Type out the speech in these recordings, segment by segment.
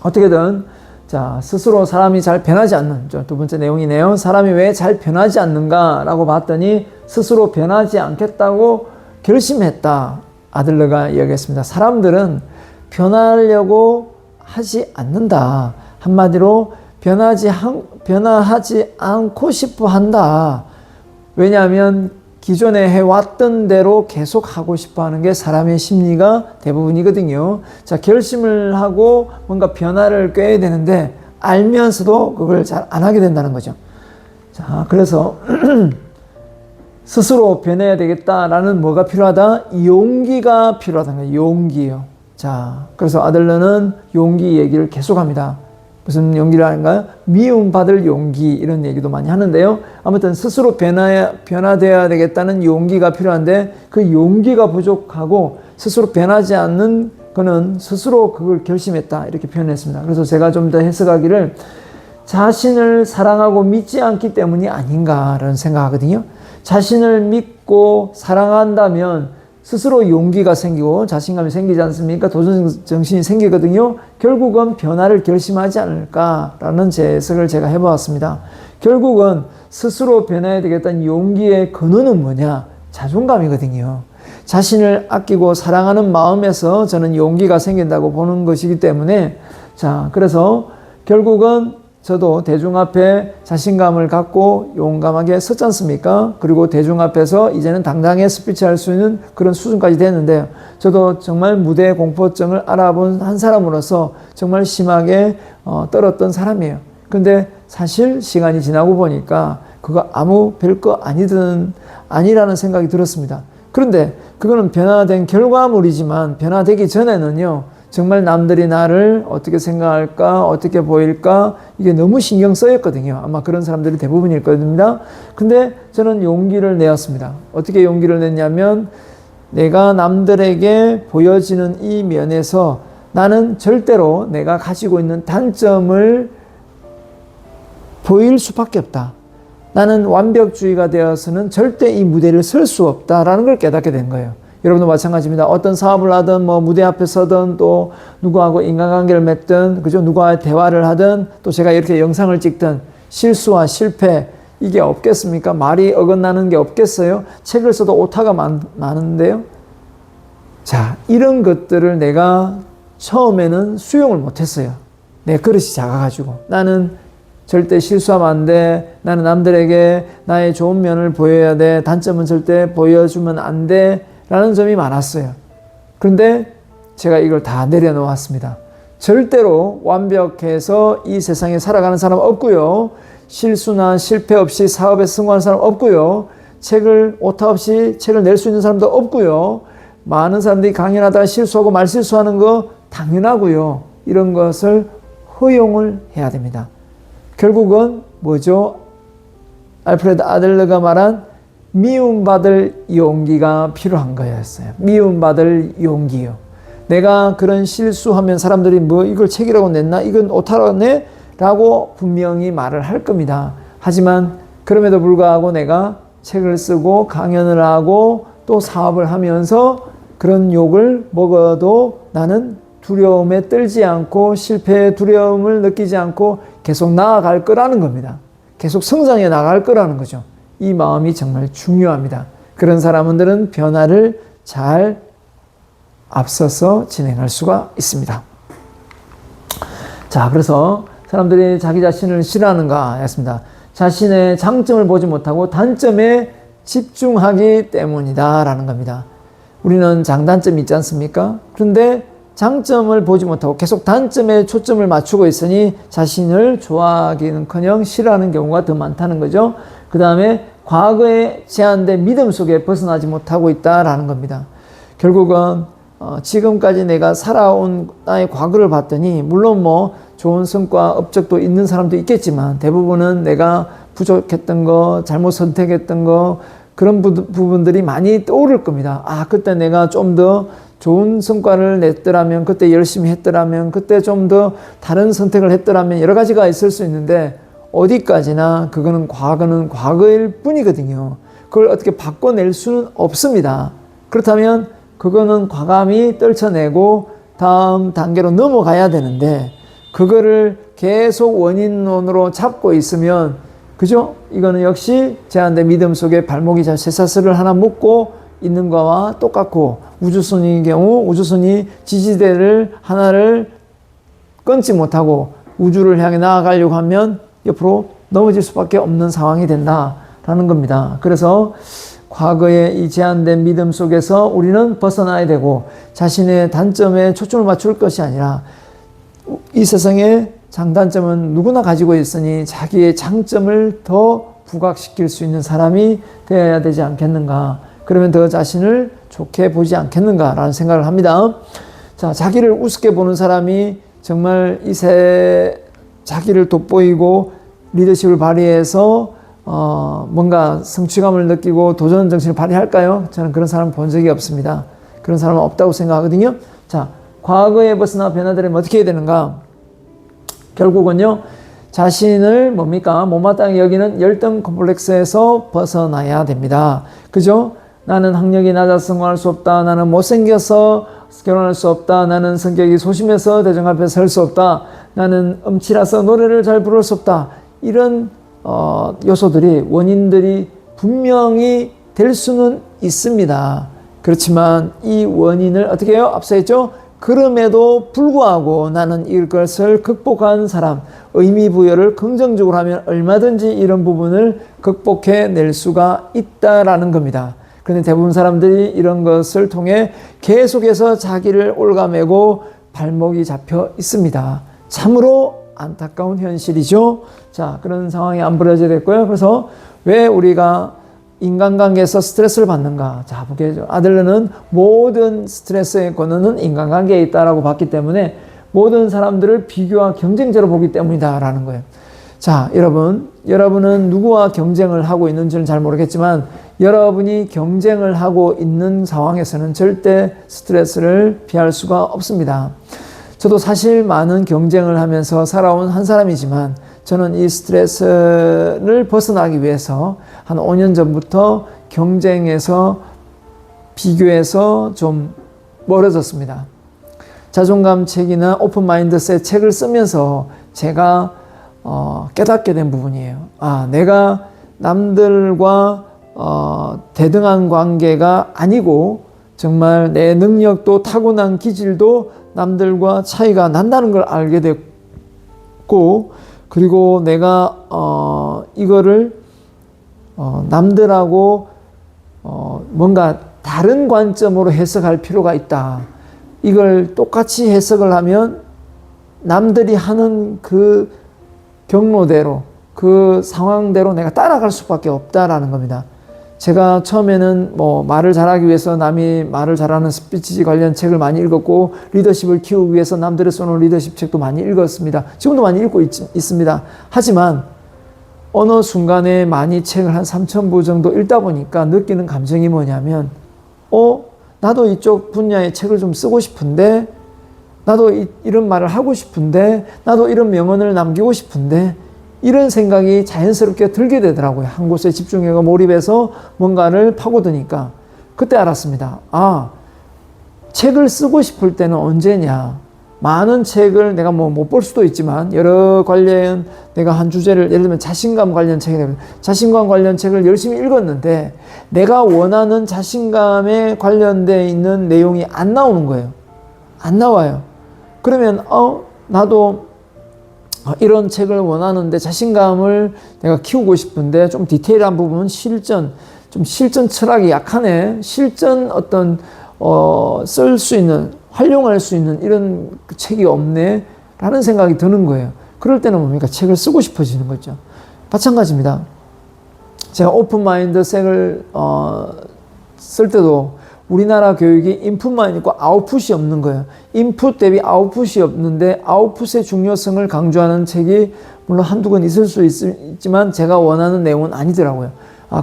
어떻게든 자, 스스로 사람이 잘 변하지 않는, 두 번째 내용이네요. 사람이 왜 잘 변하지 않는가라고 봤더니 스스로 변하지 않겠다고 결심했다. 아들러가 이야기했습니다. 사람들은 변하려고 하지 않는다. 한마디로 변하지 않고 싶어 한다. 왜냐하면 기존에 해왔던 대로 계속 하고 싶어 하는 게 사람의 심리가 대부분이거든요. 자, 결심을 하고 뭔가 변화를 꾀야 되는데 알면서도 그걸 잘 안 하게 된다는 거죠. 자, 그래서 스스로 변해야 되겠다라는 뭐가 필요하다? 용기가 필요하다는 거예요. 용기요. 자, 그래서 아들러는 용기 얘기를 계속합니다. 무슨 용기를 하는가요? 미움받을 용기, 이런 얘기도 많이 하는데요. 아무튼 스스로 변화되어야 되겠다는 용기가 필요한데 그 용기가 부족하고 스스로 변하지 않는 그는 스스로 그걸 결심했다, 이렇게 표현했습니다. 그래서 제가 좀 더 해석하기를 자신을 사랑하고 믿지 않기 때문이 아닌가라는 생각하거든요. 자신을 믿고 사랑한다면 스스로 용기가 생기고 자신감이 생기지 않습니까? 도전정신이 생기거든요. 결국은 변화를 결심하지 않을까라는 해석을 제가 해보았습니다. 결국은 스스로 변해야 되겠다는 용기의 근원은 뭐냐? 자존감이거든요. 자신을 아끼고 사랑하는 마음에서 저는 용기가 생긴다고 보는 것이기 때문에, 자, 그래서 결국은 저도 대중 앞에 자신감을 갖고 용감하게 섰지 않습니까? 그리고 대중 앞에서 이제는 당당하게 스피치할 수 있는 그런 수준까지 됐는데, 저도 정말 무대 공포증을 알아본 한 사람으로서 정말 심하게 떨었던 사람이에요. 근데 사실 시간이 지나고 보니까 그거 아무 별거 아니라는 생각이 들었습니다. 그런데 그거는 변화된 결과물이지만 변화되기 전에는요, 정말 남들이 나를 어떻게 생각할까, 어떻게 보일까, 이게 너무 신경 쓰였거든요. 아마 그런 사람들이 대부분일 겁니다. 근데 저는 용기를 내었습니다. 어떻게 용기를 냈냐면, 내가 남들에게 보여지는 이 면에서 나는 절대로 내가 가지고 있는 단점을 보일 수밖에 없다. 나는 완벽주의가 되어서는 절대 이 무대를 설 수 없다라는 걸 깨닫게 된 거예요. 여러분도 마찬가지입니다. 어떤 사업을 하든 뭐 무대 앞에 서든 또 누구하고 인간관계를 맺든, 그죠? 누구와의 대화를 하든 또 제가 이렇게 영상을 찍든 실수와 실패, 이게 없겠습니까? 말이 어긋나는 게 없겠어요? 책을 써도 오타가 많은데요. 자, 이런 것들을 내가 처음에는 수용을 못했어요. 내 그릇이 작아가지고. 나는 절대 실수하면 안 돼. 나는 남들에게 나의 좋은 면을 보여야 돼. 단점은 절대 보여주면 안 돼. 라는 점이 많았어요. 그런데 제가 이걸 다 내려놓았습니다. 절대로 완벽해서 이 세상에 살아가는 사람 없고요. 실수나 실패 없이 사업에 성공하는 사람 없고요. 오타 없이 책을 낼 수 있는 사람도 없고요. 많은 사람들이 강연하다가 실수하고 말실수하는 거 당연하고요. 이런 것을 허용을 해야 됩니다. 결국은 뭐죠? 알프레드 아들러가 말한 미움받을 용기가 필요한 거였어요. 미움받을 용기요. 내가 그런 실수하면 사람들이 뭐 이걸 책이라고 냈나? 이건 오타라고 내? 라고 분명히 말을 할 겁니다. 하지만 그럼에도 불구하고 내가 책을 쓰고 강연을 하고 또 사업을 하면서 그런 욕을 먹어도 나는 두려움에 떨지 않고 실패의 두려움을 느끼지 않고 계속 나아갈 거라는 겁니다. 계속 성장해 나갈 거라는 거죠. 이 마음이 정말 중요합니다. 그런 사람들은 변화를 잘 앞서서 진행할 수가 있습니다. 자, 그래서 사람들이 자기 자신을 싫어하는가 했습니다. 자신의 장점을 보지 못하고 단점에 집중하기 때문이다 라는 겁니다. 우리는 장단점이 있지 않습니까? 그런데 장점을 보지 못하고 계속 단점에 초점을 맞추고 있으니 자신을 좋아하기는커녕 싫어하는 경우가 더 많다는 거죠. 그 다음에 과거에 제한된 믿음 속에 벗어나지 못하고 있다라는 겁니다. 결국은 지금까지 내가 살아온 나의 과거를 봤더니 물론 뭐 좋은 성과 업적도 있는 사람도 있겠지만 대부분은 내가 부족했던 거, 잘못 선택했던 거, 그런 부분들이 많이 떠오를 겁니다. 아, 그때 내가 좀 더 좋은 성과를 냈더라면, 그때 열심히 했더라면, 그때 좀 더 다른 선택을 했더라면 여러 가지가 있을 수 있는데 어디까지나 그거는 과거일 뿐이거든요. 그걸 어떻게 바꿔낼 수는 없습니다. 그렇다면 그거는 과감히 떨쳐내고 다음 단계로 넘어가야 되는데 그거를 계속 원인론으로 잡고 있으면, 그죠? 이거는 역시 제한된 믿음 속에 발목이 쇠사슬을 하나 묶고 있는 거와 똑같고, 우주선의 경우 우주선이 지지대를 하나를 끊지 못하고 우주를 향해 나아가려고 하면 옆으로 넘어질 수밖에 없는 상황이 된다라는 겁니다. 그래서 과거의 이 제한된 믿음 속에서 우리는 벗어나야 되고, 자신의 단점에 초점을 맞출 것이 아니라 이 세상의 장단점은 누구나 가지고 있으니 자기의 장점을 더 부각시킬 수 있는 사람이 되어야 되지 않겠는가. 그러면 더 자신을 좋게 보지 않겠는가라는 생각을 합니다. 자, 자기를 우습게 보는 사람이 정말 자기를 돋보이고 리더십을 발휘해서 뭔가 성취감을 느끼고 도전 정신을 발휘할까요? 저는 그런 사람 본 적이 없습니다. 그런 사람은 없다고 생각하거든요. 자, 과거에 벗어나 변화되려면 어떻게 해야 되는가? 결국은요, 자신을 뭡니까? 못마땅히 여기는 열등 콤플렉스에서 벗어나야 됩니다. 그죠? 나는 학력이 낮아서 성공할 수 없다. 나는 못생겨서 결혼할 수 없다. 나는 성격이 소심해서 대중 앞에 설 수 없다. 나는 음치라서 노래를 잘 부를 수 없다. 이런 요소들이, 원인들이 분명히 될 수는 있습니다. 그렇지만 이 원인을 어떻게 해요? 앞서 했죠? 그럼에도 불구하고 나는 이것을 극복한 사람, 의미 부여를 긍정적으로 하면 얼마든지 이런 부분을 극복해 낼 수가 있다라는 겁니다. 그런데 대부분 사람들이 이런 것을 통해 계속해서 자기를 올가매고 발목이 잡혀 있습니다. 참으로 안타까운 현실이죠. 자, 그런 상황이 안 벌어져야 됐고요. 그래서 왜 우리가 인간관계에서 스트레스를 받는가? 자, 보게죠. 아들러는 모든 스트레스의 근원은 인간관계에 있다라고 봤기 때문에 모든 사람들을 비교와 경쟁자로 보기 때문이다라는 거예요. 자, 여러분은 누구와 경쟁을 하고 있는지는 잘 모르겠지만 여러분이 경쟁을 하고 있는 상황에서는 절대 스트레스를 피할 수가 없습니다. 저도 사실 많은 경쟁을 하면서 살아온 한 사람이지만 저는 이 스트레스를 벗어나기 위해서 한 5년 전부터 경쟁에서 비교해서 좀 멀어졌습니다. 자존감 책이나 오픈 마인드셋 책을 쓰면서 제가 깨닫게 된 부분이에요. 아, 내가 남들과 대등한 관계가 아니고 정말 내 능력도 타고난 기질도 남들과 차이가 난다는 걸 알게 됐고, 그리고 내가 이거를 남들하고 뭔가 다른 관점으로 해석할 필요가 있다. 이걸 똑같이 해석을 하면 남들이 하는 그 경로대로, 그 상황대로 내가 따라갈 수밖에 없다라는 겁니다. 제가 처음에는 말을 잘하기 위해서 남이 말을 잘하는 스피치 관련 책을 많이 읽었고, 리더십을 키우기 위해서 남들이 써놓은 리더십 책도 많이 읽었습니다. 지금도 많이 읽고 있습니다. 하지만 어느 순간에 많이 책을 한 3,000부 정도 읽다 보니까 느끼는 감정이 뭐냐면, 나도 이쪽 분야의 책을 좀 쓰고 싶은데, 나도 이런 말을 하고 싶은데, 나도 이런 명언을 남기고 싶은데, 이런 생각이 자연스럽게 들게 되더라고요. 한 곳에 집중해서 몰입해서 뭔가를 파고드니까. 그때 알았습니다. 아, 책을 쓰고 싶을 때는 언제냐. 많은 책을 내가 못 볼 수도 있지만 여러 관련 내가 한 주제를, 예를 들면 자신감 관련 책이라면 자신감 관련 책을 열심히 읽었는데 내가 원하는 자신감에 관련되어 있는 내용이 안 나오는 거예요. 안 나와요. 그러면 나도 이런 책을 원하는데 자신감을 내가 키우고 싶은데 좀 디테일한 부분은 실전 철학이 약하네. 실전 쓸 수 있는, 활용할 수 있는 이런 책이 없네 라는 생각이 드는 거예요. 그럴 때는 뭡니까? 책을 쓰고 싶어지는 거죠. 마찬가지입니다. 제가 오픈 마인드셋을 쓸 때도 우리나라 교육이 인풋만 있고 아웃풋이 없는 거예요. 인풋 대비 아웃풋이 없는데 아웃풋의 중요성을 강조하는 책이 물론 한두 권 있을 수 있지만 제가 원하는 내용은 아니더라고요.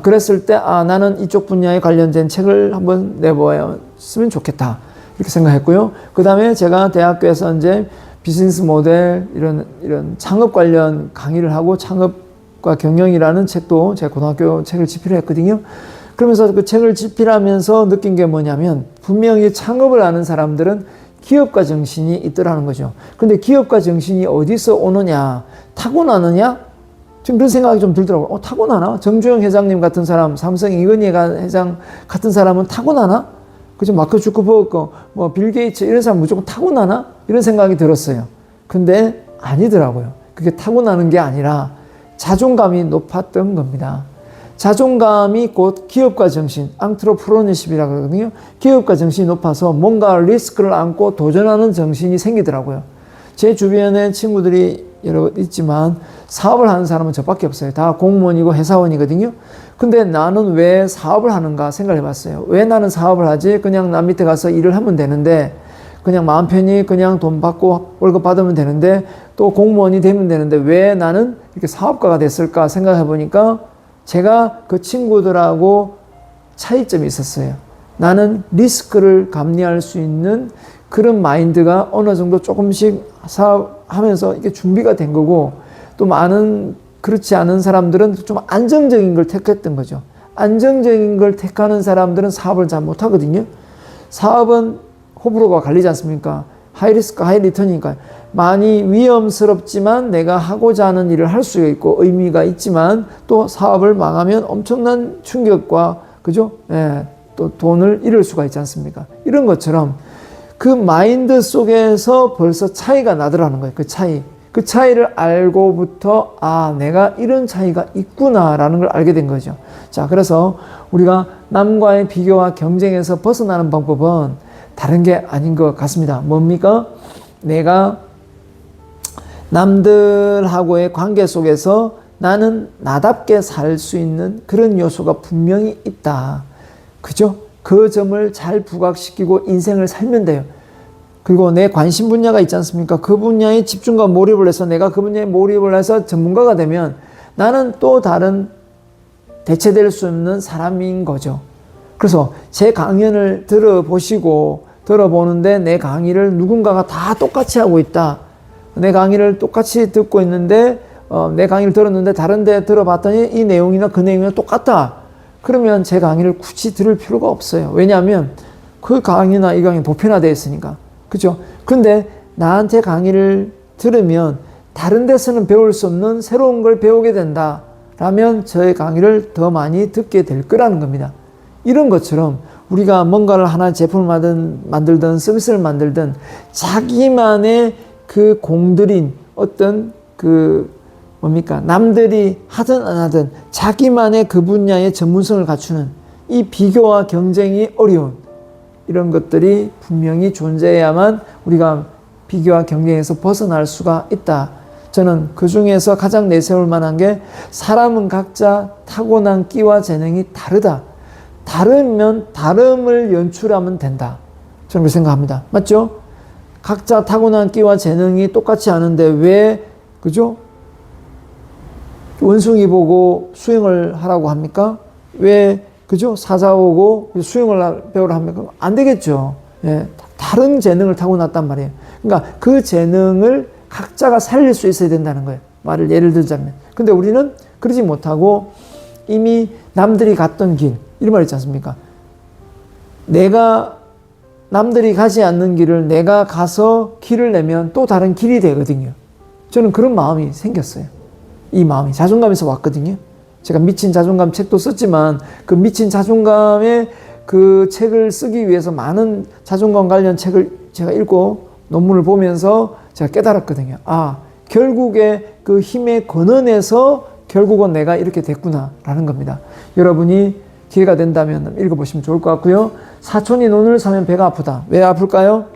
그랬을 때 나는 이쪽 분야에 관련된 책을 한번 내보았으면 좋겠다 이렇게 생각했고요. 그 다음에 제가 대학교에서 이제 비즈니스 모델 이런 창업 관련 강의를 하고 창업과 경영이라는 책도 제가 고등학교 책을 집필을 했거든요. 그러면서 그 책을 집필하면서 느낀 게 뭐냐면 분명히 창업을 하는 사람들은 기업가 정신이 있더라는 거죠. 근데 기업가 정신이 어디서 오느냐? 타고나느냐? 지금 그런 생각이 좀 들더라고요. 타고나나? 정주영 회장님 같은 사람, 삼성 이건희 회장 같은 사람은 타고나나? 그죠? 마크 주커버그, 빌 게이츠 이런 사람 무조건 타고나나? 이런 생각이 들었어요. 근데 아니더라고요. 그게 타고나는 게 아니라 자존감이 높았던 겁니다. 자존감이 곧 기업가 정신, 앙트로프로너십이라고 그러거든요. 기업가 정신이 높아서 뭔가 리스크를 안고 도전하는 정신이 생기더라고요. 제 주변에 친구들이 여러 있지만 사업을 하는 사람은 저밖에 없어요. 다 공무원이고 회사원이거든요. 근데 나는 왜 사업을 하는가 생각을 해봤어요. 왜 나는 사업을 하지? 그냥 남 밑에 가서 일을 하면 되는데, 그냥 마음 편히 그냥 돈 받고 월급 받으면 되는데, 또 공무원이 되면 되는데 왜 나는 이렇게 사업가가 됐을까 생각해 보니까 제가 그 친구들하고 차이점이 있었어요. 나는 리스크를 감내할 수 있는 그런 마인드가 어느 정도 조금씩 사업하면서 이게 준비가 된 거고, 또 많은 그렇지 않은 사람들은 좀 안정적인 걸 택했던 거죠. 안정적인 걸 택하는 사람들은 사업을 잘 못하거든요. 사업은 호불호가 갈리지 않습니까? 하이 리스크, 하이 리턴이니까 많이 위험스럽지만 내가 하고자 하는 일을 할 수가 있고 의미가 있지만 또 사업을 망하면 엄청난 충격과 그죠? 예, 또 돈을 잃을 수가 있지 않습니까? 이런 것처럼 그 마인드 속에서 벌써 차이가 나더라는 거예요. 그 차이를 알고부터 내가 이런 차이가 있구나라는 걸 알게 된 거죠. 자, 그래서 우리가 남과의 비교와 경쟁에서 벗어나는 방법은 다른 게 아닌 것 같습니다. 뭡니까? 내가 남들하고의 관계 속에서 나는 나답게 살 수 있는 그런 요소가 분명히 있다. 그죠? 그 점을 잘 부각시키고 인생을 살면 돼요. 그리고 내 관심 분야가 있지 않습니까? 그 분야에 집중과 몰입을 해서 내가 그 분야에 몰입을 해서 전문가가 되면 나는 또 다른 대체될 수 없는 사람인 거죠. 그래서 제 강연을 들어보는데 내 강의를 누군가가 다 똑같이 하고 있다. 내 강의를 똑같이 듣고 있는데 내 강의를 들었는데 다른 데 들어봤더니 이 내용이나 그 내용이 똑같다. 그러면 제 강의를 굳이 들을 필요가 없어요. 왜냐하면 그 강의나 이 강의 보편화되어 있으니까. 그죠? 근데 나한테 강의를 들으면 다른 데서는 배울 수 없는 새로운 걸 배우게 된다. 라면 저의 강의를 더 많이 듣게 될 거라는 겁니다. 이런 것처럼 우리가 뭔가를 하나 제품을 만들든 서비스를 만들든 자기만의 그 공들인 어떤 남들이 하든 안 하든 자기만의 그 분야의 전문성을 갖추는 이 비교와 경쟁이 어려운 이런 것들이 분명히 존재해야만 우리가 비교와 경쟁에서 벗어날 수가 있다. 저는 그 중에서 가장 내세울 만한 게 사람은 각자 타고난 끼와 재능이 다르다. 다르면 다름을 연출하면 된다. 저는 그렇게 생각합니다. 맞죠? 각자 타고난 끼와 재능이 똑같지 않은데 왜 그죠? 원숭이 보고 수영을 하라고 합니까? 왜 그죠? 사자 오고 수영을 배우라 합니까? 안 되겠죠. 예, 다른 재능을 타고났단 말이에요. 그러니까 그 재능을 각자가 살릴 수 있어야 된다는 거예요. 예를 들자면. 근데 우리는 그러지 못하고 이미 남들이 갔던 길, 이런 말 있지 않습니까? 내가 남들이 가지 않는 길을 내가 가서 길을 내면 또 다른 길이 되거든요. 저는 그런 마음이 생겼어요. 이 마음이 자존감에서 왔거든요. 제가 미친 자존감 책도 썼지만 그 미친 자존감의 그 책을 쓰기 위해서 많은 자존감 관련 책을 제가 읽고 논문을 보면서 제가 깨달았거든요. 결국에 그 힘의 근원에서 결국은 내가 이렇게 됐구나라는 겁니다. 여러분이 기회가 된다면 읽어보시면 좋을 것 같고요. 사촌이 논을 사면 배가 아프다. 왜 아플까요?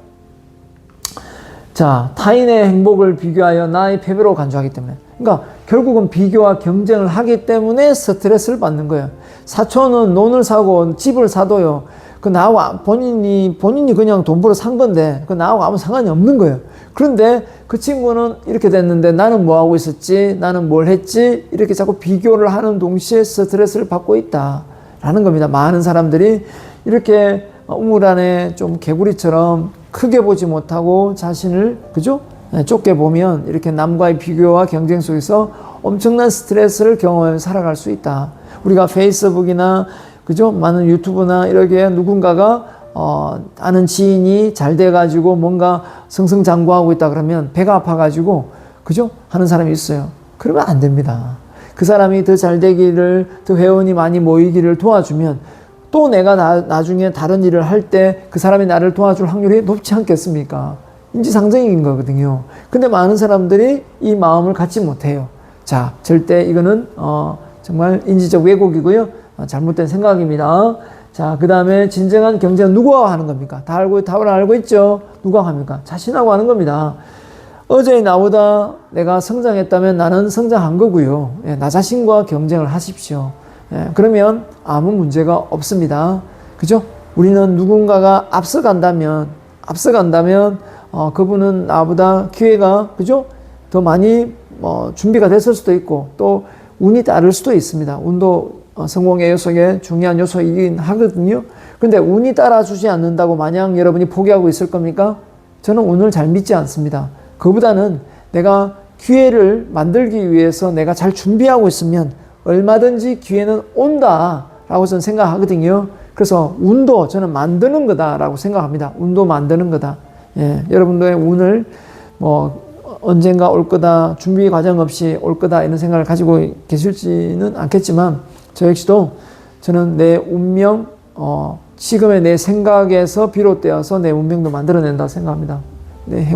자, 타인의 행복을 비교하여 나의 패배로 간주하기 때문에. 그러니까 결국은 비교와 경쟁을 하기 때문에 스트레스를 받는 거예요. 사촌은 논을 사고 집을 사도요. 그 나하고 본인이 그냥 돈 벌어 산 건데 그 나하고 아무 상관이 없는 거예요. 그런데 그 친구는 이렇게 됐는데 나는 뭐 하고 있었지? 나는 뭘 했지? 이렇게 자꾸 비교를 하는 동시에 스트레스를 받고 있다라는 겁니다. 많은 사람들이 이렇게 우물 안에 좀 개구리처럼 크게 보지 못하고 자신을 그죠? 좁게 보면 이렇게 남과의 비교와 경쟁 속에서 엄청난 스트레스를 경험하며 살아갈 수 있다. 우리가 페이스북이나 그죠? 많은 유튜브나 이렇게 누군가가 아는 지인이 잘 돼가지고 뭔가 승승장구하고 있다 그러면 배가 아파가지고 그죠? 하는 사람이 있어요. 그러면 안 됩니다. 그 사람이 더 잘 되기를, 더 회원이 많이 모이기를 도와주면 또 내가 나중에 다른 일을 할 때 그 사람이 나를 도와줄 확률이 높지 않겠습니까? 인지상정인 거거든요. 근데 많은 사람들이 이 마음을 갖지 못해요. 자, 절대 이거는 정말 인지적 왜곡이고요. 잘못된 생각입니다. 자, 그 다음에 진정한 경쟁은 누구와 하는 겁니까? 답을 알고 있죠? 누구와 합니까? 자신하고 하는 겁니다. 어제 나보다 내가 성장했다면 나는 성장한 거고요. 예, 나 자신과 경쟁을 하십시오. 예, 그러면 아무 문제가 없습니다. 그죠? 우리는 누군가가 앞서간다면 그분은 나보다 기회가 그죠? 더 많이 준비가 됐을 수도 있고 또 운이 따를 수도 있습니다. 운도 성공의 요소에 중요한 요소이긴 하거든요. 근데 운이 따라주지 않는다고 마냥 여러분이 포기하고 있을 겁니까? 저는 운을 잘 믿지 않습니다. 그보다는 내가 기회를 만들기 위해서 내가 잘 준비하고 있으면 얼마든지 기회는 온다라고 저는 생각하거든요. 그래서 운도 저는 만드는 거다라고 생각합니다. 운도 만드는 거다. 예, 여러분들의 운을 언젠가 올 거다, 준비 과정 없이 올 거다 이런 생각을 가지고 계실지는 않겠지만 저 역시도 저는 내 운명, 지금의 내 생각에서 비롯되어서 내 운명도 만들어낸다 생각합니다. 네, 행운